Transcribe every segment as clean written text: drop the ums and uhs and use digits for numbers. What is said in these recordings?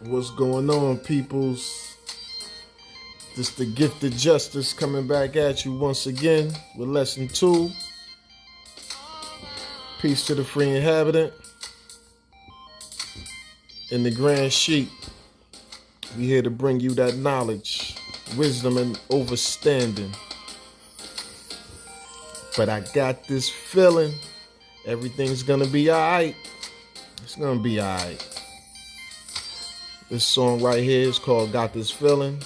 What's going on, peoples? This the Gifted Justice coming back at you once again with lesson 2. Peace to the free inhabitant. In the grand sheet, we here to bring you that knowledge, wisdom, and overstanding. But I got this feeling everything's gonna be alright. It's gonna be alright. This song right here is called Got This Feeling,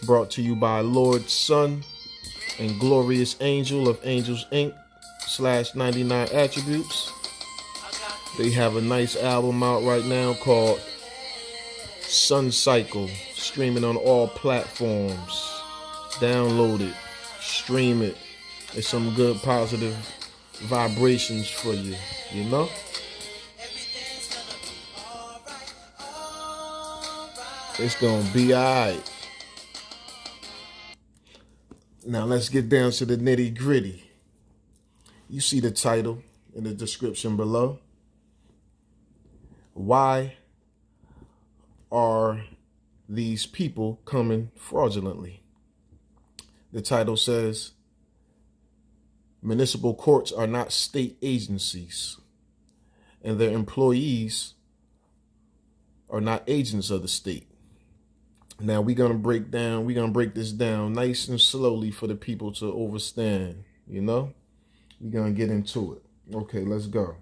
brought to you by Lord Son and Glorious Angel of Angels Inc. /99 Attributes. They have a nice album out right now called Sun Cycle, streaming on all platforms. Download it, stream it. It's some good positive vibrations for you, you know? It's gonna be alright. Now let's get down to the nitty gritty. You see the title in the description below. Why are these people coming fraudulently? The title says, municipal courts are not state agencies, and their employees are not agents of the state. Now we're gonna break this down nice and slowly for the people to understand, you know? We're gonna get into it. Okay, let's go.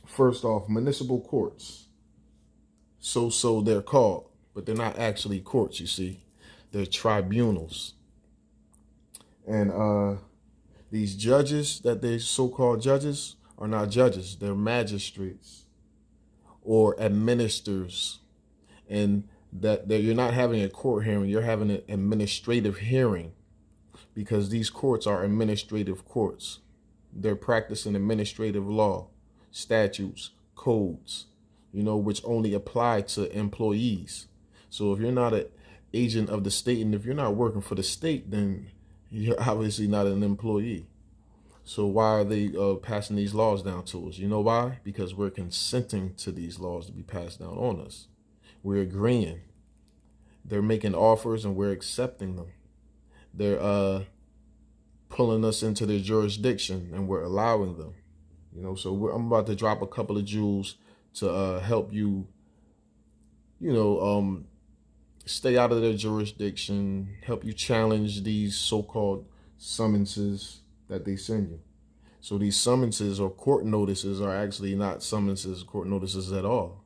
First off, municipal courts. So they're called, but they're not actually courts, you see. They're tribunals. And these judges that they so-called judges are not judges. They're magistrates or administrators. And that you're not having a court hearing, you're having an administrative hearing, because these courts are administrative courts. They're practicing administrative law, statutes, codes, you know, which only apply to employees. So if you're not an agent of the state, and if you're not working for the state, then you're obviously not an employee. So why are they passing these laws down to us? You know why? Because we're consenting to these laws to be passed down on us. We're agreeing. They're making offers and we're accepting them. They're pulling us into their jurisdiction and we're allowing them. You know, so I'm about to drop a couple of jewels to help you, stay out of their jurisdiction, help you challenge these so-called summonses that they send you. So these summonses or court notices are actually not summonses, court notices at all.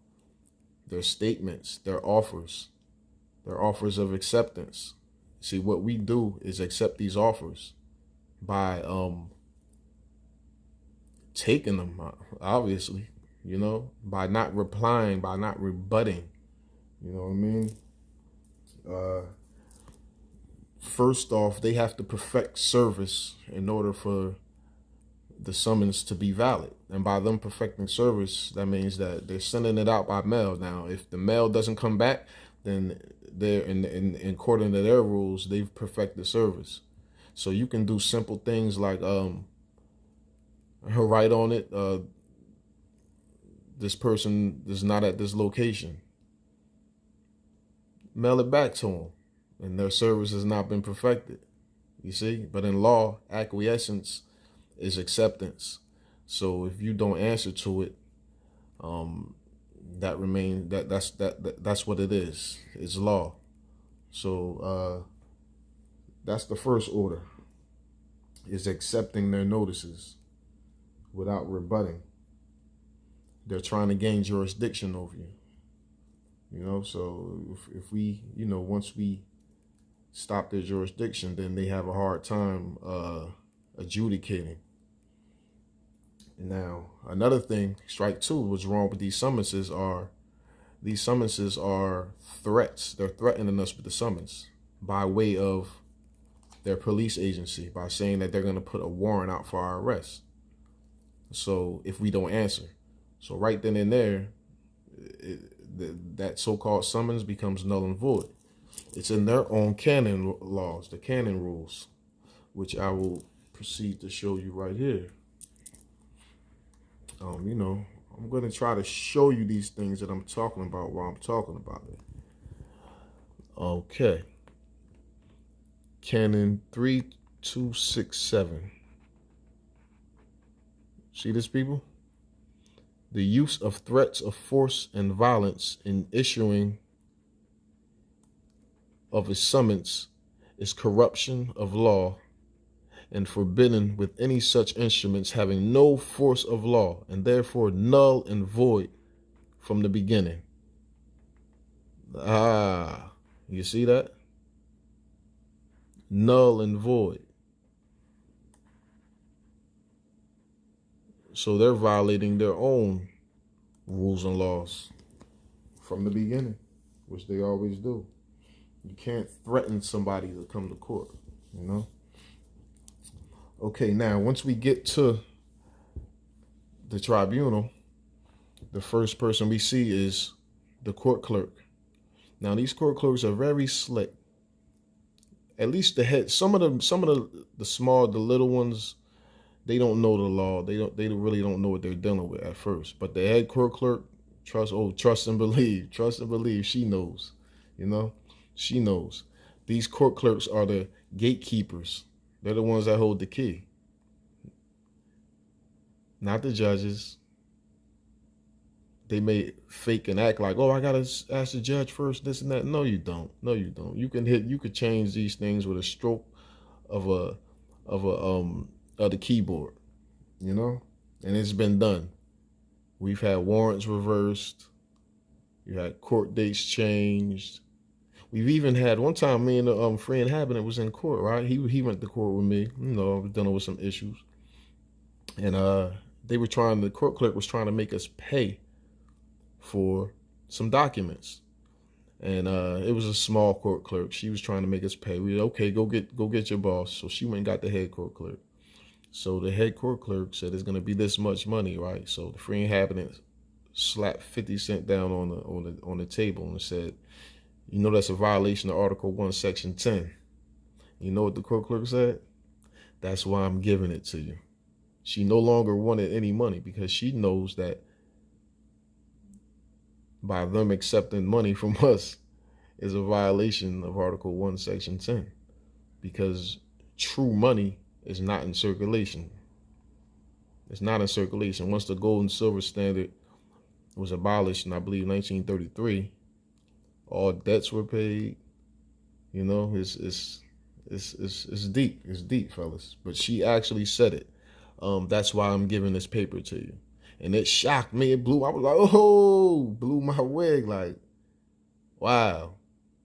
They're statements, they're offers of acceptance. See, what we do is accept these offers by taking them, obviously, you know, by not replying, by not rebutting, you know what I mean? First off, they have to perfect service in order for the summons to be valid. And by them perfecting service, that means that they're sending it out by mail. Now, if the mail doesn't come back, then they're in according to their rules, they've perfected service. So you can do simple things like write on it, this person is not at this location. Mail it back to them, and their service has not been perfected. You see? But in law, acquiescence is acceptance. So if you don't answer to it, that's what it is. It's law. So that's the first order, is accepting their notices without rebutting. They're trying to gain jurisdiction over you. You know, so if we, once we stop their jurisdiction, then they have a hard time adjudicating. Now, another thing, strike two, what's wrong with these summonses are threats. They're threatening us with the summons by way of their police agency, by saying that they're going to put a warrant out for our arrest. So if we don't answer. So right then and there, that so-called summons becomes null and void. It's in their own canon laws, the canon rules, which I will proceed to show you right here. I'm going to try to show you these things that I'm talking about while I'm talking about it. Okay. Canon 3267. See this, people? The use of threats of force and violence in issuing of a summons is corruption of law and forbidden with any such instruments having no force of law and therefore null and void from the beginning. You see that? Null and void. So they're violating their own rules and laws from the beginning, which they always do. You can't threaten somebody to come to court, you know? Okay, now, once we get to the tribunal, the first person we see is the court clerk. Now, these court clerks are very slick. At least the head, some of the small, the little ones, they don't know the law. They really don't know what they're dealing with at first. But the head court clerk, trust and believe, she knows, you know, she knows. These court clerks are the gatekeepers. They're the ones that hold the key. Not the judges. They may fake and act like, oh, I gotta ask the judge first, this and that. No, you don't. No, you don't. You could change these things with a stroke of the keyboard, you know? And it's been done. We've had warrants reversed. You had court dates changed. We've even had one time me and the free inhabitant was in court, right? He went to court with me. You know, I was dealing with some issues. And the court clerk was trying to make us pay for some documents. And it was a small court clerk. She was trying to make us pay. We said, okay, go get your boss. So she went and got the head court clerk. So the head court clerk said it's gonna be this much money, right? So the free inhabitant slapped 50 cents down on the table and said, you know that's a violation of Article 1, Section 10. You know what the court clerk said? That's why I'm giving it to you. She no longer wanted any money because she knows that by them accepting money from us is a violation of Article 1, Section 10. Because true money is not in circulation. It's not in circulation. Once the gold and silver standard was abolished in, I believe, 1933, all debts were paid. You know, it's deep. It's deep, fellas. But she actually said it. That's why I'm giving this paper to you. And it shocked me. It blew. I was like, oh, blew my wig. Like, wow.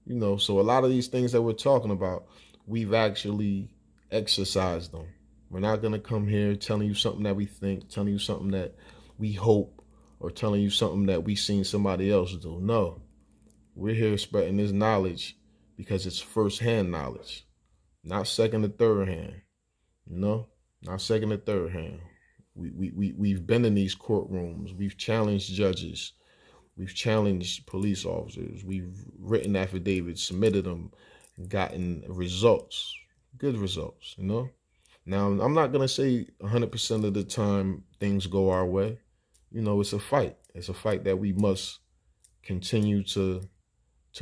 You know, so a lot of these things that we're talking about, we've actually exercised them. We're not going to come here telling you something that we think, telling you something that we hope, or telling you something that we seen somebody else do. No. We're here spreading this knowledge because it's first-hand knowledge, not second or third hand. You know, not second or third hand. We've been in these courtrooms. We've challenged judges. We've challenged police officers. We've written affidavits, submitted them, gotten results, good results, you know. Now, I'm not going to say 100% of the time things go our way. You know, it's a fight. It's a fight that we must continue to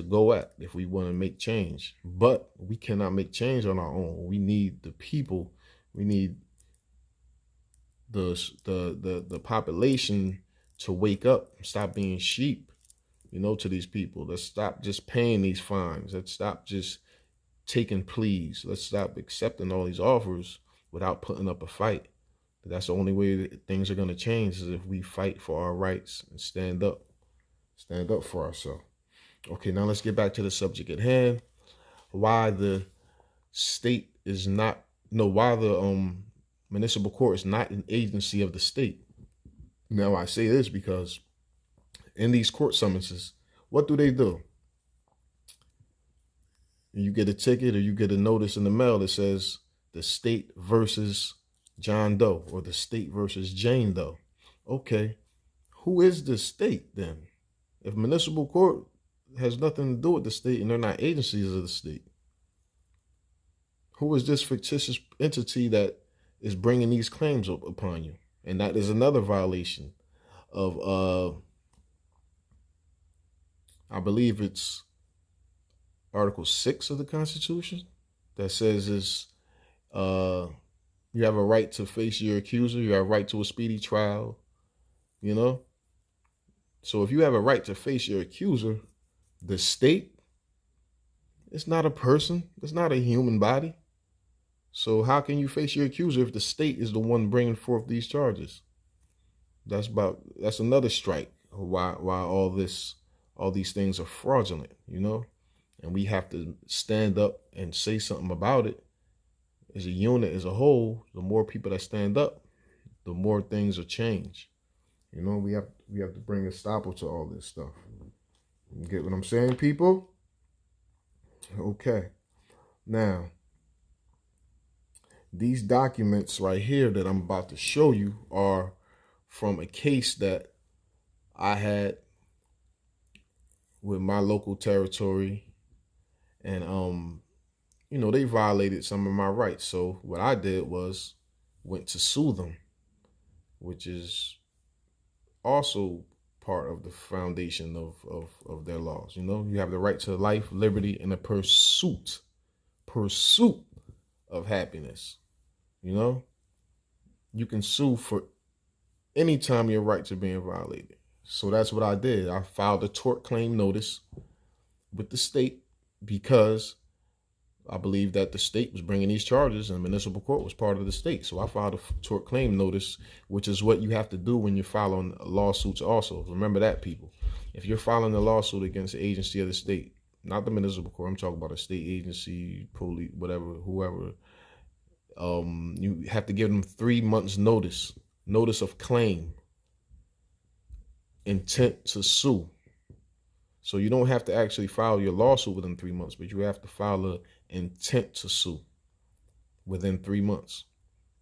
go at if we want to make change. But we cannot make change on our own. We need the people. We need the population to wake up, stop being sheep, you know, to these people. Let's stop just paying these fines. Let's stop just taking pleas. Let's stop accepting all these offers without putting up a fight. That's the only way that things are going to change, is if we fight for our rights and stand up for ourselves. Okay, now let's get back to the subject at hand. Why the municipal court is not an agency of the state. Now, I say this because in these court summonses, what do? You get a ticket or you get a notice in the mail that says the state versus John Doe, or the state versus Jane Doe. Okay, who is the state then? If municipal court has nothing to do with the state and they're not agencies of the state, who is this fictitious entity that is bringing these claims up upon you? And that is another violation of I believe it's Article 6 of the Constitution that says you have a right to face your accuser, you have a right to a speedy trial, you know? So if you have a right to face your accuser, the state, it's not a person, it's not a human body. So how can you face your accuser if the state is the one bringing forth these charges? That's another strike. Why all these things are fraudulent, you know? And we have to stand up and say something about it. As a unit, as a whole, the more people that stand up, the more things will change. You know, we have to bring a stopper to all this stuff. You get what I'm saying, people? Okay. Now, these documents right here that I'm about to show you are from a case that I had with my local territory, and you know, they violated some of my rights. So what I did was went to sue them, which is also part of the foundation of their laws. You know, you have the right to life, liberty, and a pursuit of happiness. You know, you can sue for any time your rights are being violated. So that's what I did. I filed a tort claim notice with the state because I believe that the state was bringing these charges and the municipal court was part of the state. So I filed a tort claim notice, which is what you have to do when you're filing lawsuits also. Remember that, people. If you're filing a lawsuit against an agency of the state, not the municipal court, I'm talking about a state agency, police, whatever, whoever, you have to give them 3 months notice of claim, intent to sue. So you don't have to actually file your lawsuit within 3 months, but you have to file an intent to sue within 3 months.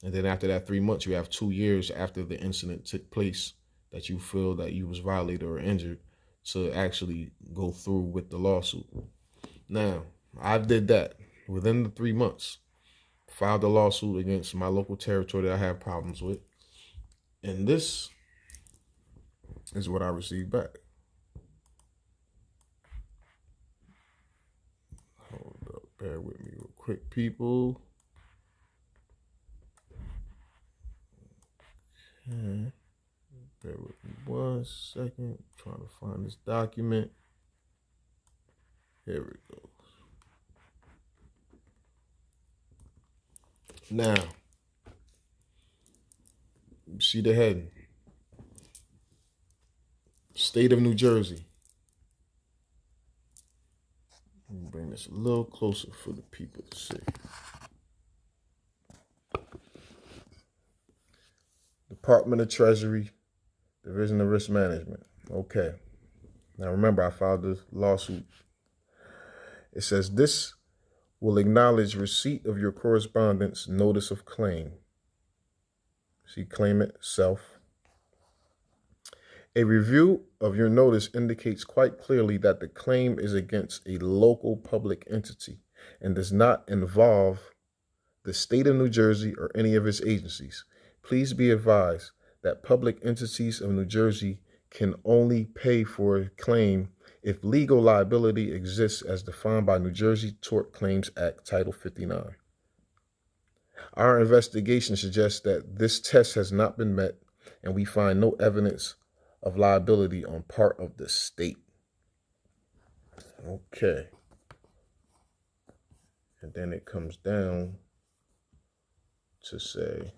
And then after that 3 months, you have 2 years after the incident took place that you feel that you was violated or injured to actually go through with the lawsuit. Now, I did that within the 3 months, filed a lawsuit against my local territory that I had problems with. And this is what I received back. Hold up, bear with me real quick, people. Okay. Bear with me 1 second. I'm trying to find this document. Here it goes. Now, you see the heading. State of New Jersey. Let me bring this a little closer for the people to see. Department of Treasury, Division of Risk Management. Okay. Now remember, I filed this lawsuit. It says, this will acknowledge receipt of your correspondence notice of claim. See, claimant, self. A review of your notice indicates quite clearly that the claim is against a local public entity and does not involve the state of New Jersey or any of its agencies. Please be advised that public entities of New Jersey can only pay for a claim if legal liability exists as defined by New Jersey Tort Claims Act, Title 59. Our investigation suggests that this test has not been met, and we find no evidence of liability on part of the state. Okay. And then it comes down to say,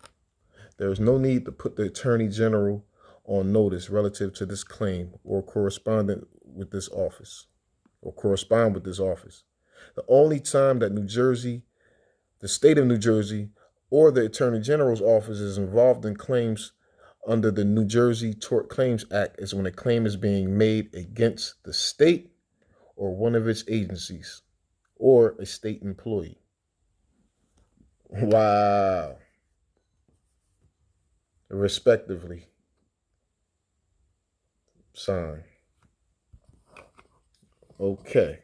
there is no need to put the Attorney General on notice relative to this claim or correspond with this office. The only time that New Jersey, the state of New Jersey, or the Attorney General's office is involved in claims under the New Jersey Tort Claims Act is when a claim is being made against the state or one of its agencies or a state employee. Wow. Respectively. Sign. Okay.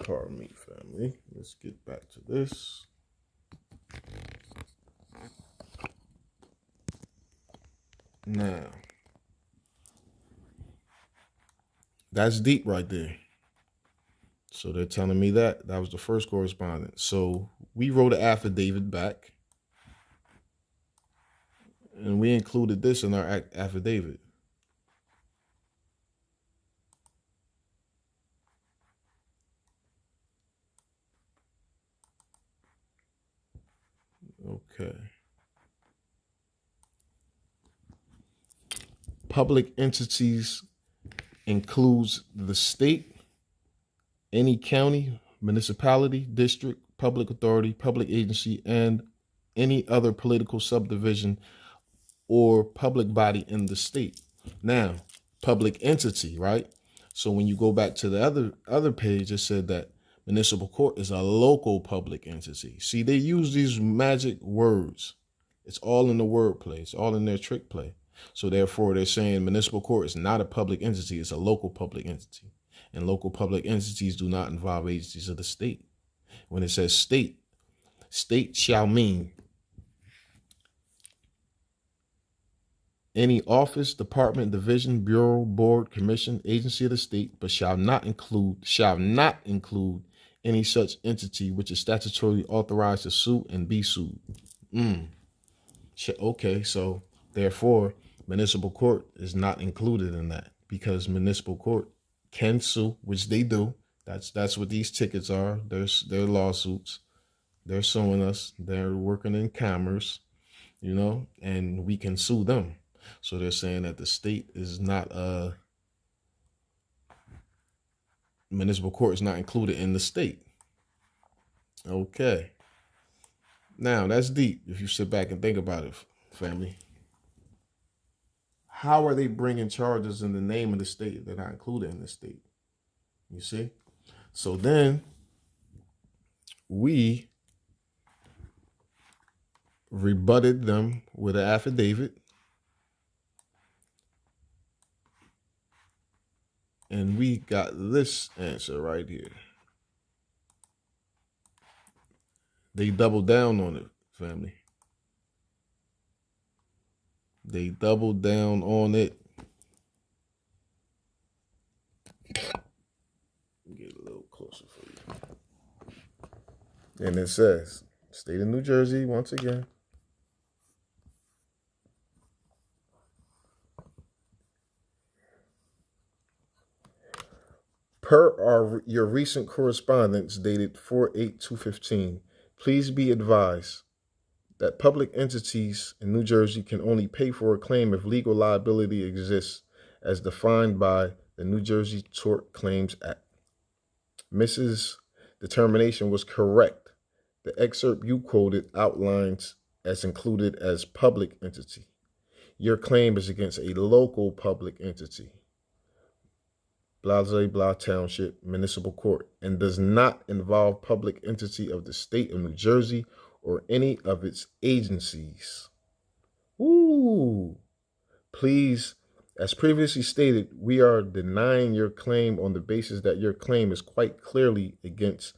Pardon me, family. Let's get back to this. Now, that's deep right there. So they're telling me that was the first correspondence. So we wrote an affidavit back, and we included this in our affidavit. Okay. Public entities includes the state, any county, municipality, district, public authority, public agency, and any other political subdivision or public body in the state. Now, public entity, right? So when you go back to the other page, it said that municipal court is a local public entity. See, they use these magic words. It's all in the wordplay. It's all in their trick play. So therefore, they're saying municipal court is not a public entity. It's a local public entity. And local public entities do not involve agencies of the state. When it says state, state shall mean any office, department, division, bureau, board, commission, agency of the state, but shall not include any such entity which is statutorily authorized to sue and be sued. Okay, so therefore, municipal court is not included in that, because municipal court can sue, which they do. That's what these tickets are. They're lawsuits. They're suing us. They're working in commerce, and we can sue them. So they're saying that the state is not municipal court is not included in the state. Okay. Now that's deep if you sit back and think about it, family. How are they bringing charges in the name of the state? They're not included in the state. You see? So then we rebutted them with an affidavit. And we got this answer right here. They doubled down on it, family. They doubled down on it. Get a little closer for you. And it says, state of New Jersey, once again. Per your recent correspondence dated 4/8/2015, please be advised that public entities in New Jersey can only pay for a claim if legal liability exists as defined by the New Jersey Tort Claims Act. Mrs. Determination was correct. The excerpt you quoted outlines as included as public entity. Your claim is against a local public entity, Blase Blah Township Municipal Court, and does not involve public entity of the state of New Jersey or any of its agencies. Please, as previously stated, we are denying your claim on the basis that your claim is quite clearly against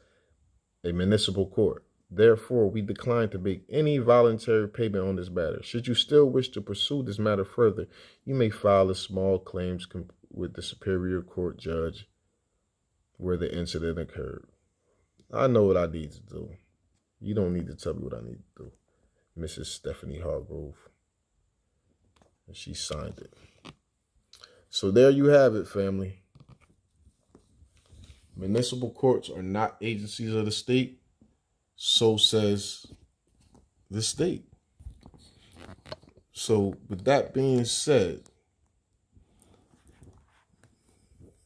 a municipal court. Therefore, we decline to make any voluntary payment on this matter. Should you still wish to pursue this matter further, you may file a small claims with the Superior Court judge where the incident occurred. I know what I need to do. You don't need to tell me what I need to do. Mrs. Stephanie Hargrove. And she signed it. So there you have it, family. Municipal courts are not agencies of the state. So says the state. So with that being said,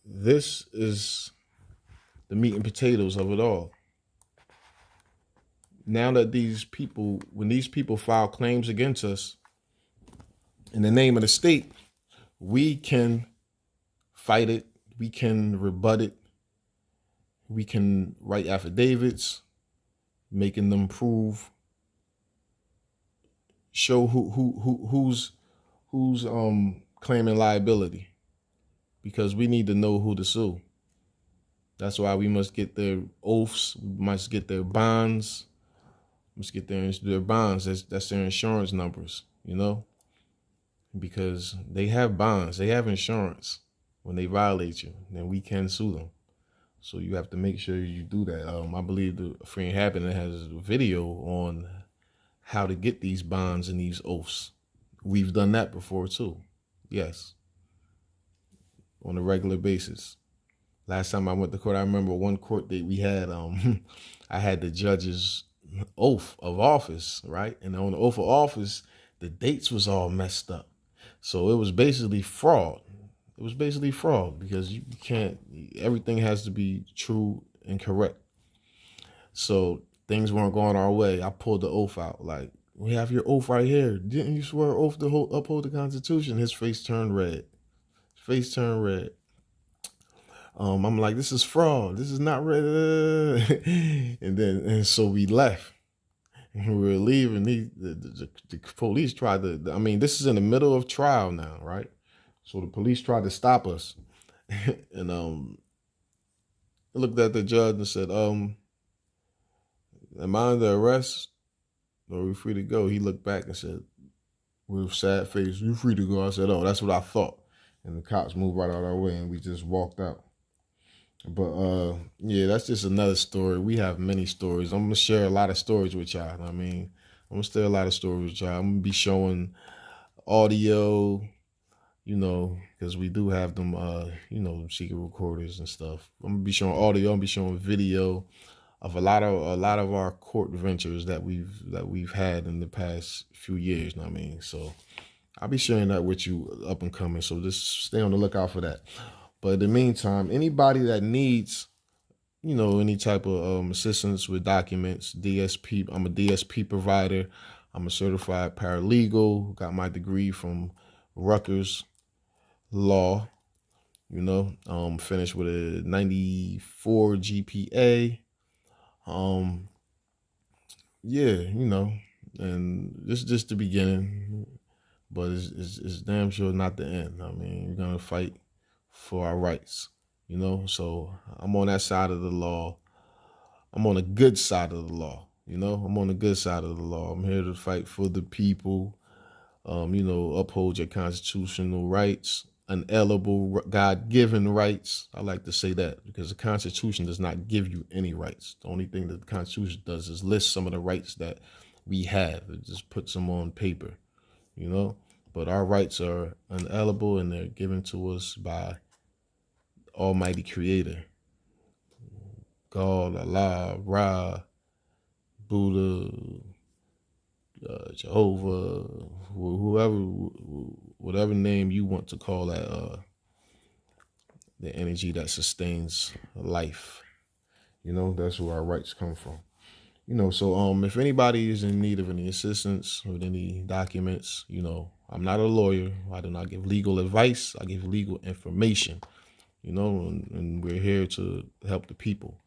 this is the meat and potatoes of it all. Now that when these people file claims against us in the name of the state, we can fight it, we can rebut it, we can write affidavits, making them show who's claiming liability, because we need to know who to sue. That's why we must get their oaths, we must get their bonds, must get their bonds. That's their insurance numbers, because they have bonds, they have insurance. When they violate you, then we can sue them. So you have to make sure you do that. I believe the Free and Happiness has a video on how to get these bonds and these oaths. We've done that before too. Yes, on a regular basis. Last time I went to court, I remember one court date we had. I had the judge's oath of office, right? And on the oath of office, the dates was all messed up. So it was basically fraud. It was basically fraud because you can't, everything has to be true and correct. So things weren't going our way. I pulled the oath out. Like, we have your oath right here. Didn't you swear oath to uphold the Constitution? His face turned red. His face turned red. I'm like, this is fraud. This is not red. And so we left. And we were leaving. The police tried to, this is in the middle of trial now, right? So the police tried to stop us. And I looked at the judge and said, am I under arrest? Or are we free to go? He looked back and said, with a sad face, you free to go. I said, oh, that's what I thought. And the cops moved right out our way and we just walked out. But yeah, that's just another story. We have many stories. I'm gonna share a lot of stories with y'all. I'm gonna share a lot of stories with y'all. I'm gonna be showing audio, because we do have them, secret recorders and stuff. I'm gonna be showing audio. I'm gonna be showing video of a lot of our court ventures that we've had in the past few years. So I'll be sharing that with you up and coming. So just stay on the lookout for that. But in the meantime, anybody that needs, any type of assistance with documents, DSP, I'm a DSP provider. I'm a certified paralegal. Got my degree from Rutgers Law. Finished with a 94 GPA. And this is just the beginning, but it's damn sure not the end. We're gonna fight for our rights, so I'm on that side of the law. I'm on a good side of the law, I'm on the good side of the law. I'm here to fight for the people, uphold your constitutional rights, unalienable God-given rights. I like to say that because the Constitution does not give you any rights. The only thing that the Constitution does is list some of the rights that we have. It just puts them on paper, but our rights are unalienable and they're given to us by Almighty Creator, God, Allah, Ra, Buddha, Jehovah, whoever, whatever name you want to call that, the energy that sustains life. That's where our rights come from. So if anybody is in need of any assistance with any documents, I'm not a lawyer. I do not give legal advice. I give legal information. And we're here to help the people,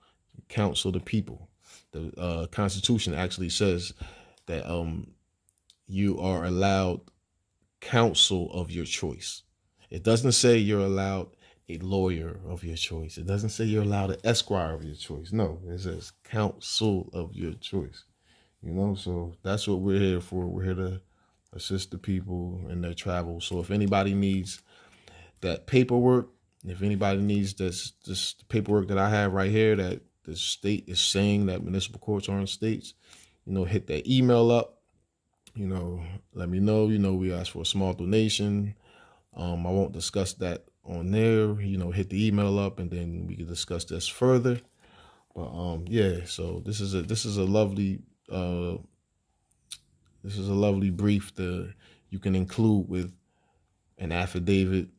counsel the people. The Constitution actually says that you are allowed counsel of your choice. It doesn't say you're allowed a lawyer of your choice. It doesn't say you're allowed an esquire of your choice. No, it says counsel of your choice. So that's what we're here for. We're here to assist the people in their travel. So if anybody needs that paperwork, if anybody needs this paperwork that I have right here that the state is saying that municipal courts are in states, hit that email up, let me know. We ask for a small donation. I won't discuss that on there. Hit the email up and then we can discuss this further. But yeah, so this is a lovely brief that you can include with an affidavit,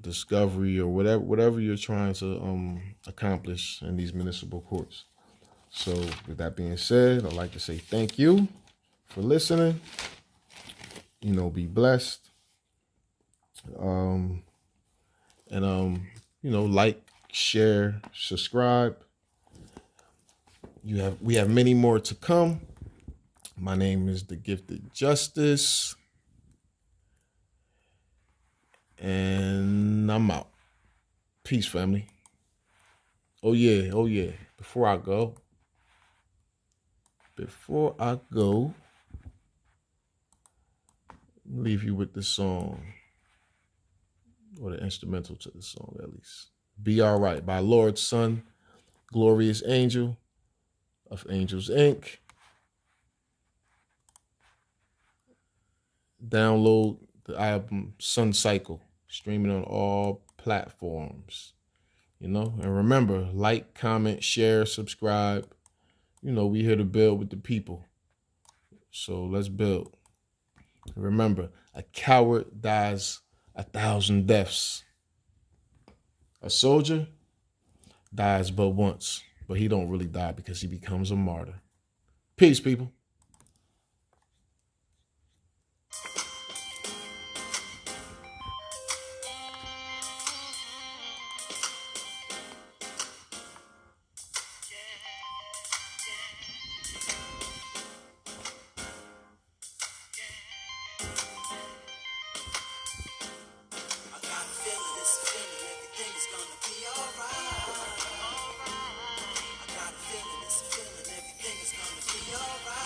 discovery, or whatever you're trying to accomplish in these municipal courts. So with that being said, I'd like to say thank you for listening. Be blessed. Like, share, subscribe. We have many more to come. My name is The Gifted Justice. And I'm out. Peace, family. Oh yeah. Before I go, leave you with this song, or the instrumental to the song at least. Be All Right by Lord's Son, Glorious Angel of Angels Inc. Download the album Sun Cycle, streaming on all platforms. And remember, like, comment, share, subscribe. We here to build with the people. So let's build. Remember, a coward dies 1,000 deaths. A soldier dies but once, but he don't really die because he becomes a martyr. Peace, people. Everything is gonna be alright.